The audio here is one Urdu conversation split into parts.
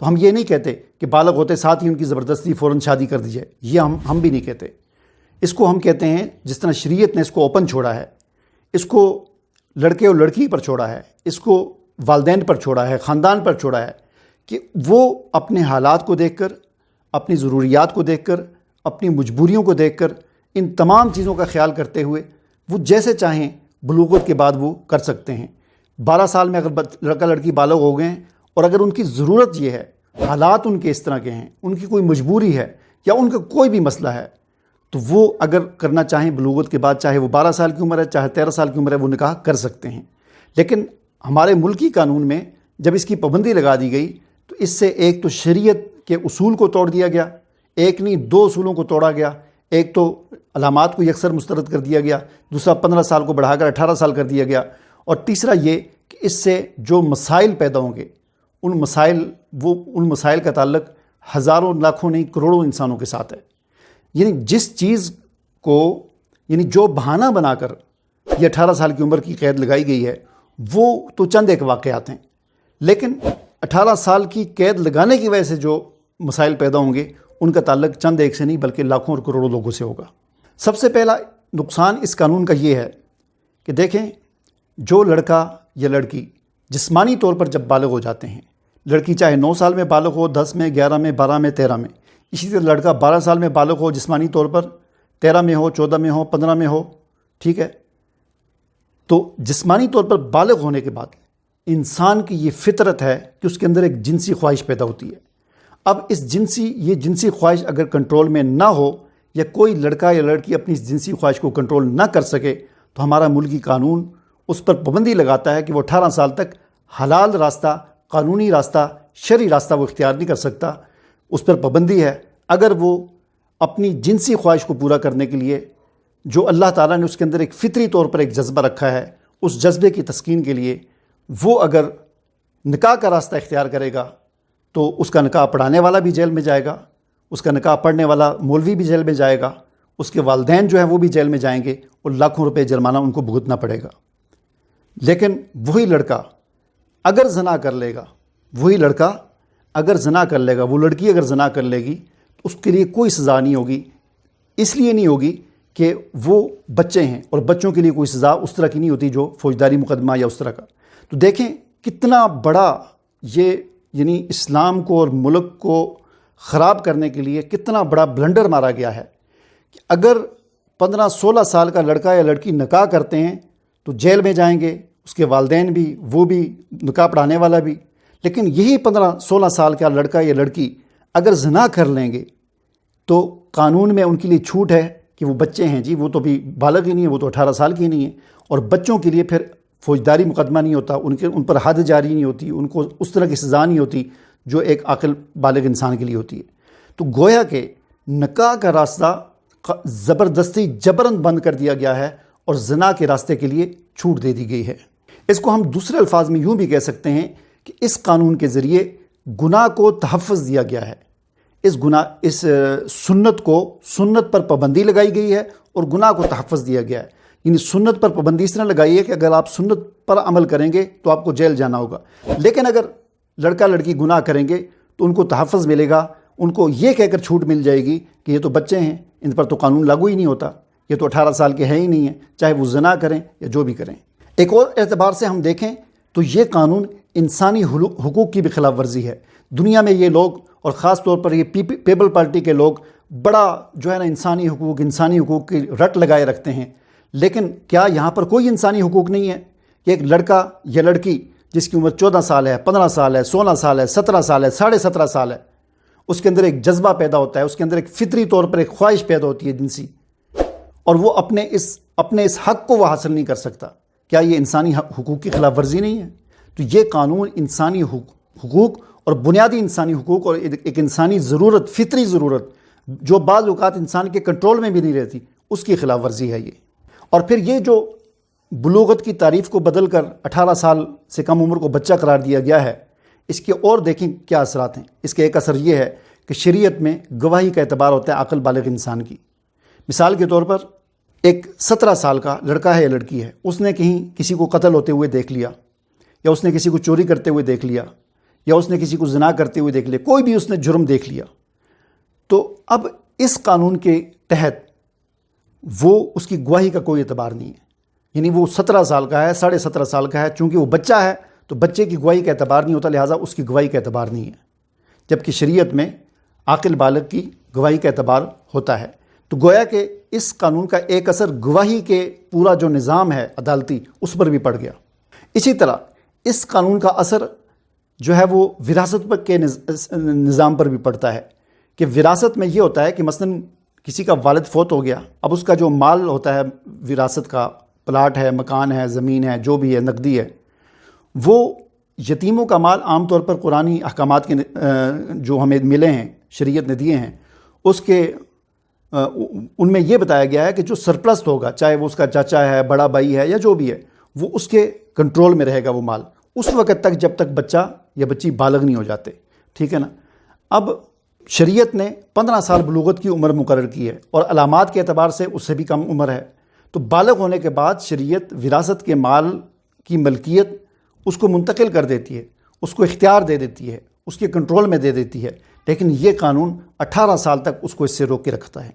تو ہم یہ نہیں کہتے کہ بالغ ہوتے ساتھ ہی ان کی زبردستی فوراً شادی کر دی جائے، یہ ہم بھی نہیں کہتے۔ اس کو ہم کہتے ہیں، جس طرح شریعت نے اس کو اوپن چھوڑا ہے، اس کو لڑکے اور لڑکی پر چھوڑا ہے، اس کو والدین پر چھوڑا ہے، خاندان پر چھوڑا ہے، کہ وہ اپنے حالات کو دیکھ کر، اپنی ضروریات کو دیکھ کر، اپنی مجبوریوں کو دیکھ کر، ان تمام چیزوں کا خیال کرتے ہوئے وہ جیسے چاہیں بلوغت کے بعد وہ کر سکتے ہیں۔ 12 سال میں اگر لڑکا لڑکی بالغ ہو گئے ہیں اور اگر ان کی ضرورت یہ ہے، حالات ان کے اس طرح کے ہیں، ان کی کوئی مجبوری ہے یا ان کا کوئی بھی مسئلہ ہے، تو وہ اگر کرنا چاہیں بلوغت کے بعد، چاہے وہ 12 سال کی عمر ہے، چاہے 13 سال کی عمر ہے، وہ نکاح کر سکتے ہیں۔ لیکن ہمارے ملکی قانون میں جب اس کی پابندی لگا دی گئی تو اس سے ایک تو شریعت کے اصول کو توڑ دیا گیا، ایک نہیں 2 اصولوں کو توڑا گیا۔ ایک تو علامات کو یکسر مسترد کر دیا گیا، دوسرا 15 سال کو بڑھا کر 18 سال کر دیا گیا، اور تیسرا یہ کہ اس سے جو مسائل پیدا ہوں گے، ان مسائل کا تعلق ہزاروں لاکھوں نہیں کروڑوں انسانوں کے ساتھ ہے۔ یعنی جس چیز کو، یعنی جو بہانہ بنا کر یہ 18 سال کی عمر کی قید لگائی گئی ہے، وہ تو چند ایک واقعات ہیں، لیکن 18 سال کی قید لگانے کی وجہ سے جو مسائل پیدا ہوں گے ان کا تعلق چند ایک سے نہیں بلکہ لاکھوں اور کروڑوں لوگوں سے ہوگا۔ سب سے پہلا نقصان اس قانون کا یہ ہے کہ دیکھیں، جو لڑکا یا لڑکی جسمانی طور پر جب بالغ ہو جاتے ہیں، لڑکی چاہے 9 سال میں بالغ ہو، 10 میں، 11 میں، 12 میں، 13 میں، اسی طرح لڑکا 12 سال میں بالغ ہو جسمانی طور پر، 13 میں ہو، 14 میں ہو، 15 میں ہو، ٹھیک ہے، تو جسمانی طور پر بالغ ہونے کے بعد انسان کی یہ فطرت ہے کہ اس کے اندر ایک جنسی خواہش پیدا ہوتی ہے۔ اب یہ جنسی خواہش اگر کنٹرول میں نہ ہو، یا کوئی لڑکا یا لڑکی اپنی اس جنسی خواہش کو کنٹرول نہ کر سکے، تو ہمارا ملکی قانون اس پر پابندی لگاتا ہے کہ وہ 18 سال تک حلال راستہ، قانونی راستہ، شرعی راستہ وہ اختیار نہیں کر سکتا۔ اس پر پابندی ہے، اگر وہ اپنی جنسی خواہش کو پورا کرنے کے لیے، جو اللہ تعالیٰ نے اس کے اندر ایک فطری طور پر ایک جذبہ رکھا ہے، اس جذبے کی تسکین کے لیے وہ اگر نکاح کا راستہ اختیار کرے گا، تو اس کا نکاح پڑھانے والا بھی جیل میں جائے گا، اس کا نکاح پڑھنے والا مولوی بھی جیل میں جائے گا، اس کے والدین جو ہیں وہ بھی جیل میں جائیں گے، اور لاکھوں روپے جرمانہ ان کو بھگتنا پڑے گا۔ لیکن وہی لڑکا اگر زنا کر لے گا، وہ لڑکی اگر زنا کر لے گی، تو اس کے لیے کوئی سزا نہیں ہوگی۔ اس لیے نہیں ہوگی کہ وہ بچے ہیں، اور بچوں کے لیے کوئی سزا اس طرح کی نہیں ہوتی جو فوجداری مقدمہ یا اس طرح کا۔ تو دیکھیں کتنا بڑا یہ، یعنی اسلام کو اور ملک کو خراب کرنے کے لیے کتنا بڑا بلنڈر مارا گیا ہے کہ اگر 15-16 سال کا لڑکا یا لڑکی نکاح کرتے ہیں تو جیل میں جائیں گے، اس کے والدین بھی، وہ بھی، نکاح پڑھانے والا بھی۔ لیکن یہی 15-16 سال کا لڑکا یا لڑکی اگر زنا کر لیں گے تو قانون میں ان کے لیے چھوٹ ہے کہ وہ بچے ہیں جی، وہ تو بھی بالغ ہی نہیں ہے، وہ تو 18 سال کی نہیں ہے، اور بچوں کے لیے پھر فوجداری مقدمہ نہیں ہوتا، ان پر حد جاری نہیں ہوتی، ان کو اس طرح کی سزا نہیں ہوتی جو ایک عاقل بالغ انسان کے لیے ہوتی ہے۔ تو گویا کہ نکاح کا راستہ زبردستی جبراً بند کر دیا گیا ہے، اور زنا کے راستے کے لیے چھوٹ دے دی گئی ہے۔ اس کو ہم دوسرے الفاظ میں یوں بھی کہہ سکتے ہیں کہ اس قانون کے ذریعے گناہ کو تحفظ دیا گیا ہے، اس سنت پر پابندی لگائی گئی ہے، اور گناہ کو تحفظ دیا گیا ہے۔ یعنی سنت پر پابندی اس طرح لگائی ہے کہ اگر آپ سنت پر عمل کریں گے تو آپ کو جیل جانا ہوگا، لیکن اگر لڑکا لڑکی گناہ کریں گے تو ان کو تحفظ ملے گا، ان کو یہ کہہ کر چھوٹ مل جائے گی کہ یہ تو بچے ہیں، ان پر تو قانون لاگو ہی نہیں ہوتا، یہ تو 18 سال کے ہیں ہی نہیں ہیں، چاہے وہ زنا کریں یا جو بھی کریں۔ ایک اور اعتبار سے ہم دیکھیں تو یہ قانون انسانی حقوق کی بھی خلاف ورزی ہے۔ دنیا میں یہ لوگ، اور خاص طور پر یہ پیپل پارٹی کے لوگ، بڑا جو ہے نا انسانی حقوق کی رٹ لگائے رکھتے ہیں، لیکن کیا یہاں پر کوئی انسانی حقوق نہیں ہے کہ ایک لڑکا یا لڑکی جس کی عمر 14 سال ہے، 15 سال ہے، 16 سال ہے، 17 سال ہے، 17.5 سال ہے، اس کے اندر ایک جذبہ پیدا ہوتا ہے، اس کے اندر ایک فطری طور پر ایک خواہش پیدا ہوتی ہے جنسی، اور وہ اپنے اس حق کو وہ حاصل نہیں کر سکتا؟ کیا یہ انسانی حقوق کی خلاف ورزی نہیں ہے؟ تو یہ قانون انسانی حقوق اور بنیادی انسانی حقوق اور ایک انسانی ضرورت، فطری ضرورت جو بعض اوقات انسان کے کنٹرول میں بھی نہیں رہتی، اس کی خلاف ورزی ہے یہ۔ اور پھر یہ جو بلوغت کی تعریف کو بدل کر 18 سال سے کم عمر کو بچہ قرار دیا گیا ہے، اس کے اور دیکھیں کیا اثرات ہیں۔ اس کے ایک اثر یہ ہے کہ شریعت میں گواہی کا اعتبار ہوتا ہے عاقل بالغ انسان کی۔ مثال کے طور پر ایک 17 سال کا لڑکا ہے یا لڑکی ہے، اس نے کہیں کسی کو قتل ہوتے ہوئے دیکھ لیا، یا اس نے کسی کو چوری کرتے ہوئے دیکھ لیا، یا اس نے کسی کو زنا کرتے ہوئے دیکھ لیا، کوئی بھی اس نے جرم دیکھ لیا، تو اب اس قانون کے تحت وہ اس کی گواہی کا کوئی اعتبار نہیں ہے. یعنی وہ 17 سال کا ہے، 17.5 سال کا ہے، چونکہ وہ بچہ ہے تو بچے کی گواہی کا اعتبار نہیں ہوتا، لہٰذا اس کی گواہی کا اعتبار نہیں ہے. جبکہ شریعت میں عاقل بالغ کی گواہی کا اعتبار ہوتا ہے. تو گویا کہ اس قانون کا ایک اثر گواہی کے پورا جو نظام ہے عدالتی اس پر بھی پڑ گیا. اسی طرح اس قانون کا اثر جو ہے وہ وراثت پر کے نظام پر بھی پڑتا ہے کہ وراثت میں یہ ہوتا ہے کہ مثلاً کسی کا والد فوت ہو گیا، اب اس کا جو مال ہوتا ہے وراثت کا، پلاٹ ہے، مکان ہے، زمین ہے، جو بھی ہے، نقدی ہے، وہ یتیموں کا مال عام طور پر قرآنی احکامات کے جو ہمیں ملے ہیں، شریعت نے دیے ہیں، اس کے ان میں یہ بتایا گیا ہے کہ جو سرپلس ہوگا، چاہے وہ اس کا چاچا ہے، بڑا بھائی ہے، یا جو بھی ہے، وہ اس کے کنٹرول میں رہے گا وہ مال اس وقت تک جب تک بچہ یا بچی بالغ نہیں ہو جاتے. ٹھیک ہے نا. اب شریعت نے 15 سال بلوغت کی عمر مقرر کی ہے اور علامات کے اعتبار سے اس سے بھی کم عمر ہے. تو بالغ ہونے کے بعد شریعت وراثت کے مال کی ملکیت اس کو منتقل کر دیتی ہے، اس کو اختیار دے دیتی ہے، اس کے کنٹرول میں دے دیتی ہے. لیکن یہ قانون 18 سال تک اس کو اس سے روک کے رکھتا ہے.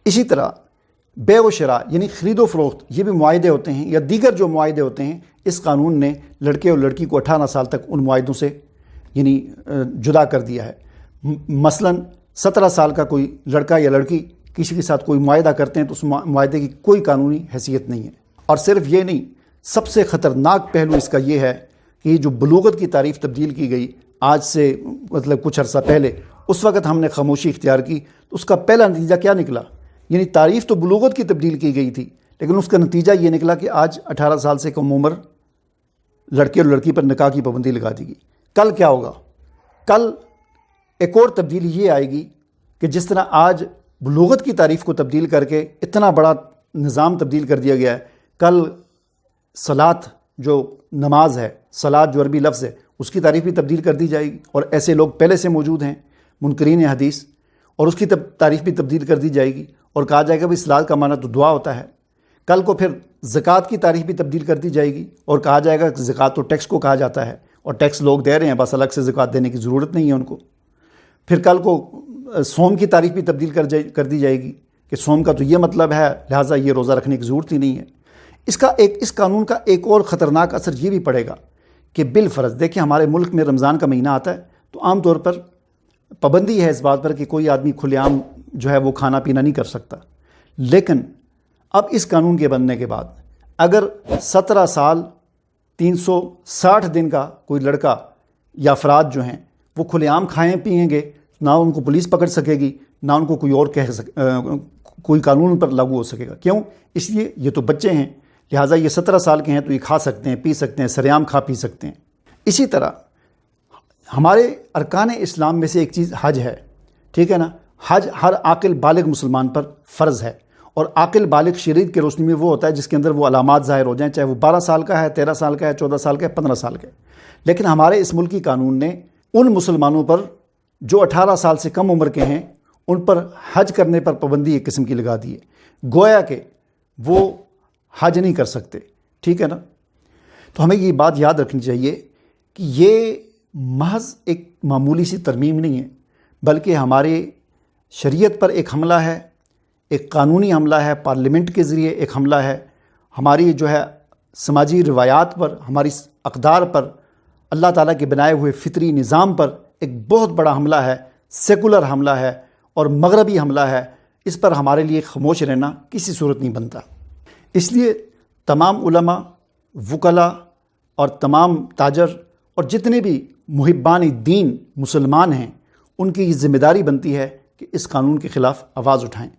اسی طرح بیع و شراء یعنی خرید و فروخت، یہ بھی معاہدے ہوتے ہیں یا دیگر جو معاہدے ہوتے ہیں، اس قانون نے لڑکے اور لڑکی کو 18 سال تک ان معاہدوں سے یعنی جدا کر دیا ہے. مثلاً 17 سال کا کوئی لڑکا یا لڑکی کسی کے ساتھ کوئی معاہدہ کرتے ہیں تو اس معاہدے کی کوئی قانونی حیثیت نہیں ہے. اور صرف یہ نہیں، سب سے خطرناک پہلو اس کا یہ ہے کہ جو بلوغت کی تعریف تبدیل کی گئی آج سے مطلب کچھ عرصہ پہلے، اس وقت ہم نے خاموشی اختیار کی تو اس کا پہلا نتیجہ کیا نکلا؟ یعنی تعریف تو بلوغت کی تبدیل کی گئی تھی، لیکن اس کا نتیجہ یہ نکلا کہ آج 18 سال سے کم عمر لڑکے اور لڑکی پر نکاح کی پابندی لگا دی گئی. کل کیا ہوگا؟ کل ایک اور تبدیلی یہ آئے گی کہ جس طرح آج بلوغت کی تعریف کو تبدیل کر کے اتنا بڑا نظام تبدیل کر دیا گیا ہے، کل صلاۃ جو نماز ہے، صلاۃ جو عربی لفظ ہے، اس کی تعریف بھی تبدیل کر دی جائے گی. اور ایسے لوگ پہلے سے موجود ہیں منکرین حدیث، اور اس کی تعریف بھی تبدیل کر دی جائے گی اور کہا جائے گا بھائی صلاۃ کا معنی تو دعا ہوتا ہے. کل کو پھر زکوٰۃ کی تعریف بھی تبدیل کر دی جائے گی اور کہا جائے گا کہ زکوٰۃ تو ٹیکس کو کہا جاتا ہے اور ٹیکس لوگ دے رہے ہیں، بس الگ سے زکوٰۃ دینے کی ضرورت نہیں ہے ان کو. پھر کل کو صوم کی تعریف بھی تبدیل کر دی جائے گی کہ صوم کا تو یہ مطلب ہے، لہٰذا یہ روزہ رکھنے کی ضرورت ہی نہیں ہے. اس قانون کا ایک اور خطرناک اثر یہ بھی پڑے گا کہ بالفرض دیکھیں ہمارے ملک میں رمضان کا مہینہ آتا ہے تو عام طور پر پابندی ہے اس بات پر کہ کوئی آدمی کھلے عام جو ہے وہ کھانا پینا نہیں کر سکتا. لیکن اب اس قانون کے بننے کے بعد اگر 17 سال 360 دن کا کوئی لڑکا یا افراد جو ہیں وہ کھلے عام کھائیں پئیں گے، نہ ان کو پولیس پکڑ سکے گی، نہ ان کو کوئی اور کوئی قانون پر لاگو ہو سکے گا. کیوں؟ اس لیے یہ تو بچے ہیں، لہٰذا یہ 17 سال کے ہیں تو یہ کھا سکتے ہیں، پی سکتے ہیں، سریعام کھا پی سکتے ہیں. اسی طرح ہمارے ارکان اسلام میں سے ایک چیز حج ہے. ٹھیک ہے نا. حج ہر عاقل بالغ مسلمان پر فرض ہے، اور عاقل بالغ شریعت کے روشنی میں وہ ہوتا ہے جس کے اندر وہ علامات ظاہر ہو جائیں، چاہے وہ 12 سال کا ہے، 13 سال کا ہے، 14 سال کا ہے، 15 سال کا ہے. لیکن ہمارے اس ملکی قانون نے ان مسلمانوں پر جو 18 سال سے کم عمر کے ہیں ان پر حج کرنے پر پابندی ایک قسم کی لگا دی ہے، گویا کہ وہ حج نہیں کر سکتے. ٹھیک ہے نا. تو ہمیں یہ بات یاد رکھنی چاہیے کہ یہ محض ایک معمولی سی ترمیم نہیں ہے، بلکہ ہمارے شریعت پر ایک حملہ ہے، ایک قانونی حملہ ہے، پارلیمنٹ کے ذریعے ایک حملہ ہے، ہماری جو ہے سماجی روایات پر، ہماری اقدار پر، اللہ تعالیٰ کے بنائے ہوئے فطری نظام پر ایک بہت بڑا حملہ ہے، سیکولر حملہ ہے اور مغربی حملہ ہے. اس پر ہمارے لیے خاموش رہنا کسی صورت نہیں بنتا. اس لیے تمام علماء، وکلاء اور تمام تاجر اور جتنے بھی محبان دین مسلمان ہیں ان کی یہ ذمہ داری بنتی ہے کہ اس قانون کے خلاف آواز اٹھائیں،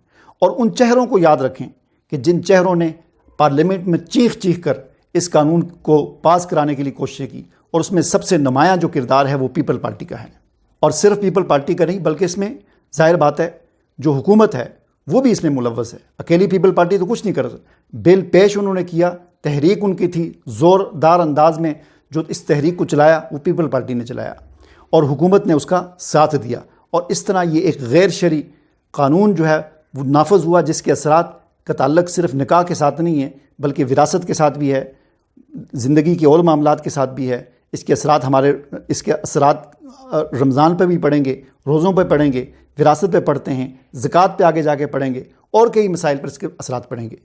اور ان چہروں کو یاد رکھیں کہ جن چہروں نے پارلیمنٹ میں چیخ چیخ کر اس قانون کو پاس کرانے کے لیے کوششیں کی، اور اس میں سب سے نمایاں جو کردار ہے وہ پیپل پارٹی کا ہے. اور صرف پیپل پارٹی کا نہیں بلکہ اس میں ظاہر بات ہے جو حکومت ہے وہ بھی اس میں ملوث ہے. اکیلی پیپل پارٹی تو کچھ نہیں کر سکتی. بل پیش انہوں نے کیا، تحریک ان کی تھی، زوردار انداز میں جو اس تحریک کو چلایا وہ پیپل پارٹی نے چلایا، اور حکومت نے اس کا ساتھ دیا. اور اس طرح یہ ایک غیر شرعی قانون جو ہے وہ نافذ ہوا، جس کے اثرات کا تعلق صرف نکاح کے ساتھ نہیں ہے بلکہ وراثت کے ساتھ بھی ہے، زندگی کے اور معاملات کے ساتھ بھی ہے، اس کے اثرات رمضان پہ بھی پڑیں گے، روزوں پہ پڑیں گے، وراثت پہ پڑھتے ہیں، زکوٰۃ پہ آگے جا کے پڑھیں گے، اور کئی مسائل پر اس کے اثرات پڑیں گے.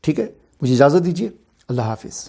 ٹھیک ہے، مجھے اجازت دیجیے. اللہ حافظ.